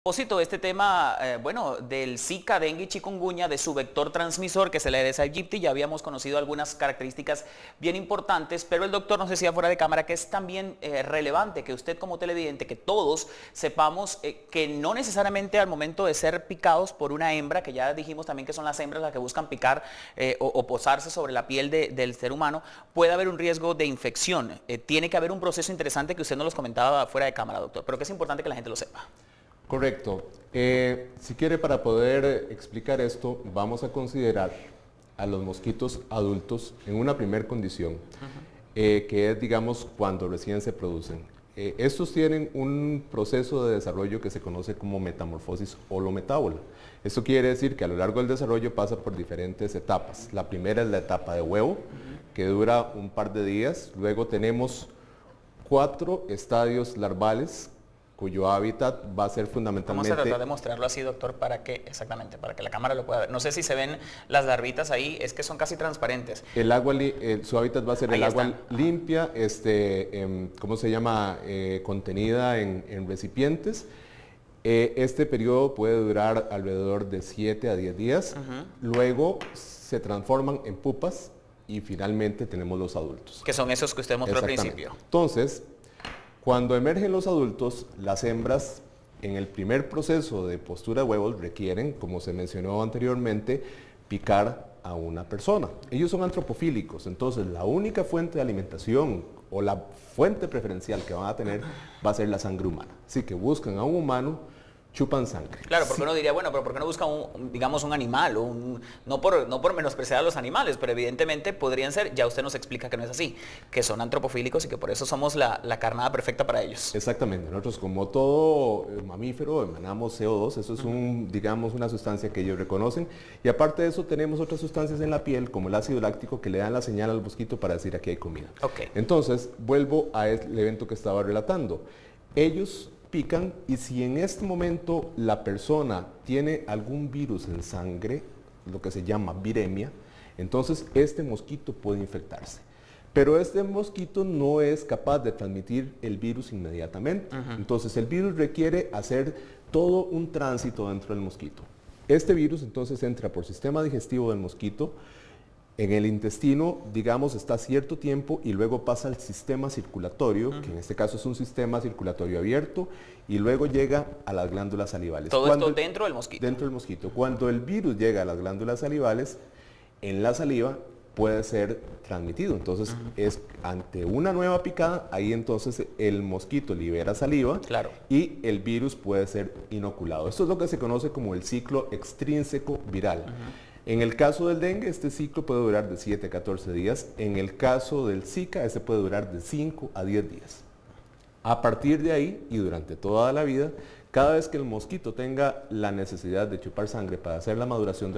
Propósito de este tema, bueno, del Zika, dengue y chikungunya, de su vector transmisor, que es el Aedes aegypti, ya habíamos conocido algunas características bien importantes, pero el doctor nos decía fuera de cámara que es también relevante que usted como televidente, que todos sepamos que no necesariamente al momento de ser picados por una hembra, que ya dijimos también que son las hembras las que buscan picar o posarse sobre la piel del ser humano, puede haber un riesgo de infección. Tiene que haber un proceso interesante que usted nos los comentaba fuera de cámara, doctor, pero que es importante que la gente lo sepa. Correcto. Si quiere, para poder explicar esto, vamos a considerar a los mosquitos adultos en una primer condición, que es, digamos, cuando recién se producen. Estos tienen un proceso de desarrollo que se conoce como metamorfosis holometábola. Esto quiere decir que a lo largo del desarrollo pasa por diferentes etapas. La primera es la etapa de huevo, que dura un par de días. Luego tenemos 4 estadios larvales, cuyo hábitat va a ser fundamentalmente... Vamos a tratar de mostrarlo así, doctor, para que la cámara lo pueda ver. No sé si se ven las larvitas ahí, es que son casi transparentes. El agua, su hábitat va a ser Ahí el agua están. limpia, ¿cómo se llama? Contenida en recipientes. Este periodo puede durar alrededor de 7 a 10 días. Luego se transforman en pupas y finalmente tenemos los adultos. Que son esos que usted mostró al principio. Entonces, cuando emergen los adultos, las hembras en el primer proceso de postura de huevos requieren, como se mencionó anteriormente, picar a una persona. Ellos son antropofílicos, entonces la única fuente de alimentación o la fuente preferencial que van a tener va a ser la sangre humana. Así que buscan a un humano, chupan sangre. Claro, porque uno diría, bueno, pero ¿por qué no busca digamos, un animal? No por menospreciar a los animales, pero evidentemente podrían ser, ya usted nos explica que no es así, que son antropofílicos y que por eso somos la carnada perfecta para ellos. Exactamente, nosotros como todo mamífero emanamos CO2, eso es digamos, una sustancia que ellos reconocen, y aparte de eso tenemos otras sustancias en la piel, como el ácido láctico, que le dan la señal al mosquito para decir aquí hay comida. Okay. Entonces, vuelvo al evento que estaba relatando. Ellos pican y si en este momento la persona tiene algún virus en sangre, lo que se llama viremia, entonces este mosquito puede infectarse. Pero este mosquito no es capaz de transmitir el virus inmediatamente. Entonces el virus requiere hacer todo un tránsito dentro del mosquito. Este virus entonces entra por sistema digestivo del mosquito, en el intestino, digamos, está cierto tiempo y luego pasa al sistema circulatorio, que en este caso es un sistema circulatorio abierto, y luego llega a las glándulas salivales. Todo esto dentro del mosquito. Dentro del mosquito. Cuando el virus llega a las glándulas salivales, en la saliva puede ser transmitido. Entonces, es ante una nueva picada, ahí entonces el mosquito libera saliva, claro, y el virus puede ser inoculado. Esto es lo que se conoce como el ciclo extrínseco viral. En el caso del dengue, este ciclo puede durar de 7 a 14 días. En el caso del Zika, este puede durar de 5 a 10 días. A partir de ahí, y durante toda la vida, cada vez que el mosquito tenga la necesidad de chupar sangre para hacer la maduración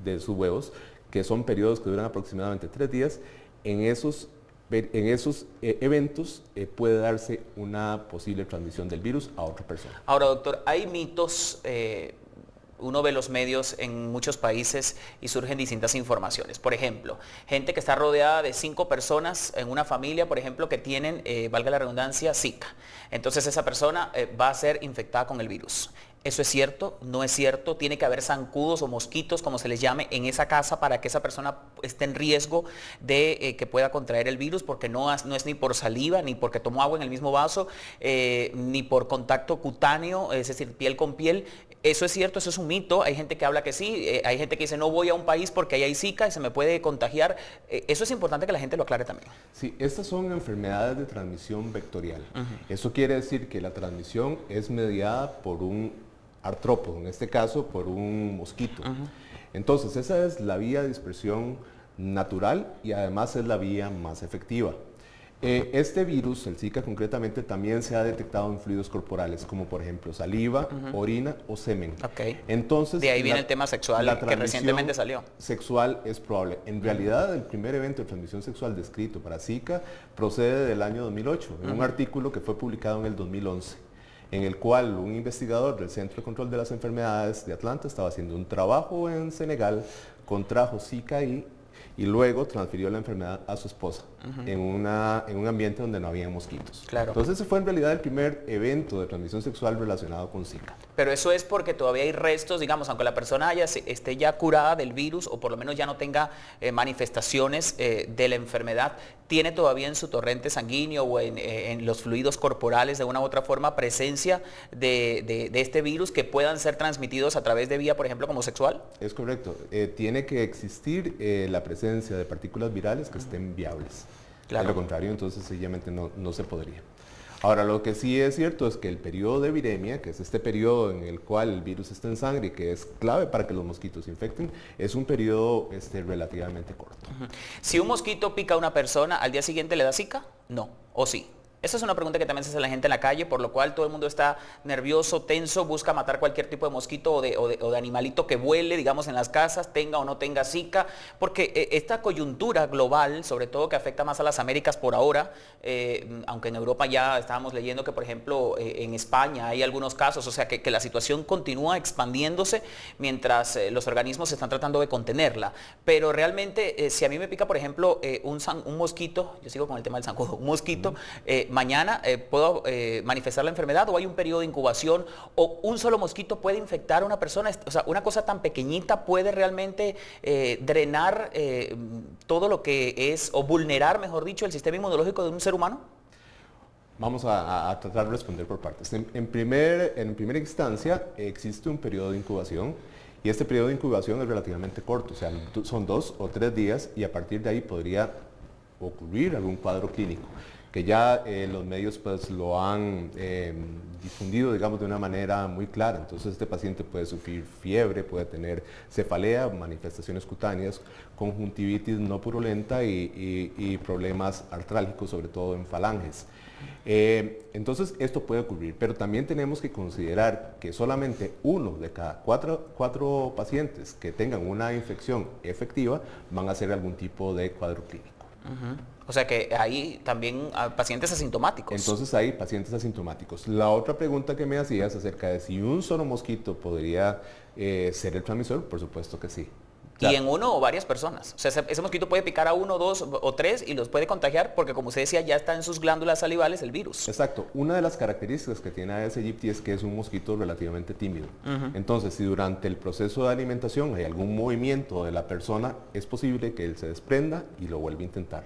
de sus huevos, que son periodos que duran aproximadamente 3 días, en esos eventos puede darse una posible transmisión del virus a otra persona. Ahora, doctor, hay mitos... uno ve los medios en muchos países y surgen distintas informaciones. Por ejemplo, gente que está rodeada de 5 personas en una familia, por ejemplo, que tienen, valga la redundancia, Zika. Entonces esa persona va a ser infectada con el virus. ¿Eso es cierto? ¿No es cierto? ¿Tiene que haber zancudos o mosquitos, como se les llame, en esa casa para que esa persona esté en riesgo de que pueda contraer el virus? Porque no es ni por saliva, ni porque tomó agua en el mismo vaso, ni por contacto cutáneo, es decir, piel con piel. ¿Eso es cierto? ¿Eso es un mito? Hay gente que habla que sí, hay gente que dice no voy a un país porque ahí hay Zika y se me puede contagiar. Eso es importante que la gente lo aclare también. Sí, estas son enfermedades de transmisión vectorial. Eso quiere decir que la transmisión es mediada por un artrópodo, en este caso por un mosquito. Entonces esa es la vía de dispersión natural y además es la vía más efectiva. Este virus, el Zika concretamente, también se ha detectado en fluidos corporales, como por ejemplo saliva, orina o semen. Okay. Entonces, de ahí viene el tema sexual que recientemente salió. Sexual es probable. En realidad, el primer evento de transmisión sexual descrito para Zika procede del año 2008, en un artículo que fue publicado en el 2011, en el cual un investigador del Centro de Control de las Enfermedades de Atlanta estaba haciendo un trabajo en Senegal, contrajo Zika y y luego transfirió la enfermedad a su esposa en un ambiente donde no había mosquitos. Claro. Entonces ese fue en realidad el primer evento de transmisión sexual relacionado con Zika. Pero eso es porque todavía hay restos, digamos, aunque la persona esté ya curada del virus o por lo menos ya no tenga manifestaciones de la enfermedad, tiene todavía en su torrente sanguíneo o en los fluidos corporales de una u otra forma presencia de este virus que puedan ser transmitidos a través de vía, por ejemplo, como sexual. Es correcto. Tiene que existir la presencia de partículas virales que estén viables. Claro. De lo contrario, entonces sencillamente no se podría. Ahora, lo que sí es cierto es que el periodo de viremia, que es este periodo en el cual el virus está en sangre y que es clave para que los mosquitos se infecten, es un periodo relativamente corto. Si un mosquito pica a una persona, ¿al día siguiente le da Zika? No, ¿o sí? Esa es una pregunta que también se hace la gente en la calle, por lo cual todo el mundo está nervioso, tenso, busca matar cualquier tipo de mosquito o de animalito que vuele, digamos, en las casas, tenga o no tenga Zika, porque esta coyuntura global, sobre todo que afecta más a las Américas por ahora, aunque en Europa ya estábamos leyendo que, por ejemplo, en España hay algunos casos, o sea, que la situación continúa expandiéndose mientras los organismos están tratando de contenerla. Pero realmente, si a mí me pica, por ejemplo, un mosquito, yo sigo con el tema del zancudo, un mosquito, mañana puedo manifestar la enfermedad o hay un periodo de incubación o un solo mosquito puede infectar a una persona. O sea, una cosa tan pequeñita puede realmente drenar todo lo que es, o vulnerar, mejor dicho, el sistema inmunológico de un ser humano. Vamos a tratar de responder por partes. En primera instancia, existe un periodo de incubación y este periodo de incubación es relativamente corto, o sea, son 2 o 3 días y a partir de ahí podría ocurrir algún cuadro clínico, que ya los medios pues lo han difundido, digamos, de una manera muy clara. Entonces este paciente puede sufrir fiebre, puede tener cefalea, manifestaciones cutáneas, conjuntivitis no purulenta y problemas artrálgicos, sobre todo en falanges. Entonces esto puede ocurrir, pero también tenemos que considerar que solamente 1 de cada 4 pacientes que tengan una infección efectiva van a hacer algún tipo de cuadro clínico. O sea que hay también pacientes asintomáticos. Entonces hay pacientes asintomáticos. La otra pregunta que me hacías acerca de si un solo mosquito podría ser el transmisor, por supuesto que sí. Y en uno o varias personas. O sea, ese mosquito puede picar a 1, 2 o 3 y los puede contagiar porque, como usted decía, ya está en sus glándulas salivales el virus. Exacto. Una de las características que tiene Aedes aegypti es que es un mosquito relativamente tímido. Entonces, si durante el proceso de alimentación hay algún movimiento de la persona, es posible que él se desprenda y lo vuelva a intentar.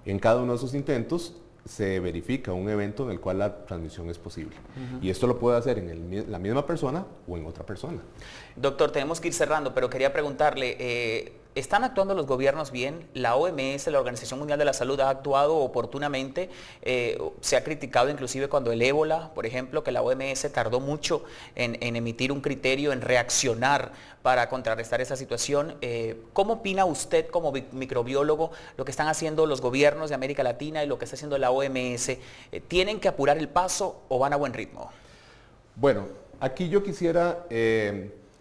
En cada uno de esos intentos se verifica un evento en el cual la transmisión es posible. Y esto lo puede hacer en la misma persona o en otra persona. Doctor, tenemos que ir cerrando, pero quería preguntarle, ¿están actuando los gobiernos bien? La OMS, la Organización Mundial de la Salud, ha actuado oportunamente. Se ha criticado inclusive cuando el ébola, por ejemplo, que la OMS tardó mucho en emitir un criterio, en reaccionar para contrarrestar esa situación. ¿Cómo opina usted como microbiólogo lo que están haciendo los gobiernos de América Latina y lo que está haciendo la OMS? ¿Tienen que apurar el paso o van a buen ritmo? Bueno, aquí yo quisiera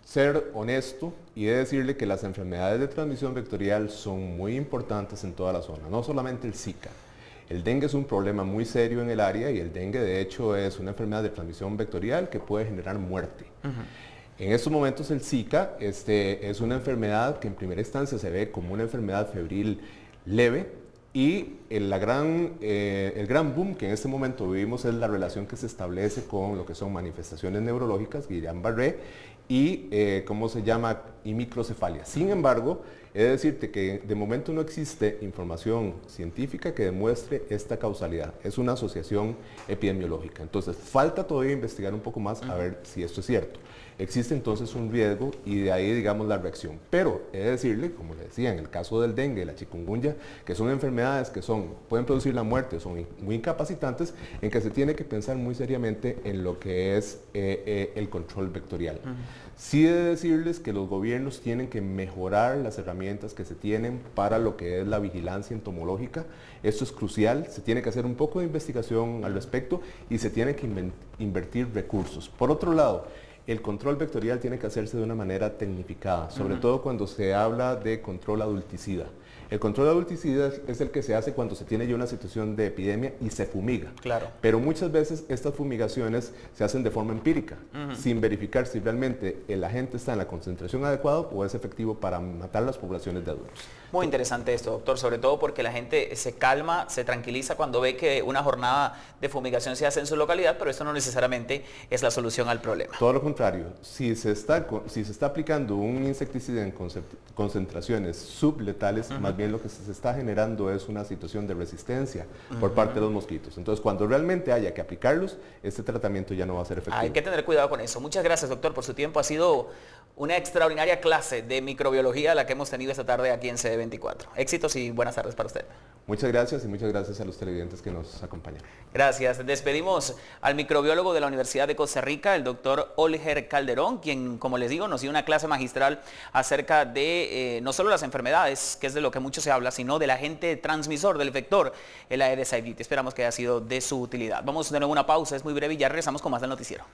ser honesto y de decirle que las enfermedades de transmisión vectorial son muy importantes en toda la zona, no solamente el Zika. El dengue es un problema muy serio en el área y el dengue de hecho es una enfermedad de transmisión vectorial que puede generar muerte. En estos momentos el Zika es una enfermedad que en primera instancia se ve como una enfermedad febril leve y el gran boom que en este momento vivimos es la relación que se establece con lo que son manifestaciones neurológicas, Guillain-Barré, y ¿cómo se llama? Y microcefalia. Sin embargo, he de decirte que de momento no existe información científica que demuestre esta causalidad. Es una asociación epidemiológica. Entonces, falta todavía investigar un poco más a ver si esto es cierto. Existe entonces un riesgo y de ahí, digamos, la reacción. Pero he de decirle, como le decía, en el caso del dengue, la chikungunya, que son enfermedades que pueden producir la muerte, son muy incapacitantes, en que se tiene que pensar muy seriamente en lo que es el control vectorial. Sí he de decirles que los gobiernos tienen que mejorar las herramientas que se tienen para lo que es la vigilancia entomológica. Esto es crucial, se tiene que hacer un poco de investigación al respecto y se tiene que invertir recursos. Por otro lado, el control vectorial tiene que hacerse de una manera tecnificada, sobre todo cuando se habla de control adulticida. El control adulticida es el que se hace cuando se tiene ya una situación de epidemia y se fumiga. Claro. Pero muchas veces estas fumigaciones se hacen de forma empírica, sin verificar si realmente el agente está en la concentración adecuada o es efectivo para matar las poblaciones de adultos. Muy interesante esto, doctor, sobre todo porque la gente se calma, se tranquiliza cuando ve que una jornada de fumigación se hace en su localidad, pero esto no necesariamente es la solución al problema. Todo lo contrario, si se está aplicando un insecticida en concentraciones subletales, más bien lo que se está generando es una situación de resistencia por parte de los mosquitos. Entonces, cuando realmente haya que aplicarlos, este tratamiento ya no va a ser efectivo. Hay que tener cuidado con eso. Muchas gracias, doctor, por su tiempo. Ha sido una extraordinaria clase de microbiología la que hemos tenido esta tarde aquí en CD24. Éxitos y buenas tardes para usted. Muchas gracias y muchas gracias a los televidentes que nos acompañan. Gracias. Despedimos al microbiólogo de la Universidad de Costa Rica, el doctor Olger Calderón, quien, como les digo, nos dio una clase magistral acerca de no solo las enfermedades, que es de lo que mucho se habla, sino del agente transmisor, del vector, el Aedes aegypti. Esperamos que haya sido de su utilidad. Vamos a tener una pausa, es muy breve y ya regresamos con más del noticiero.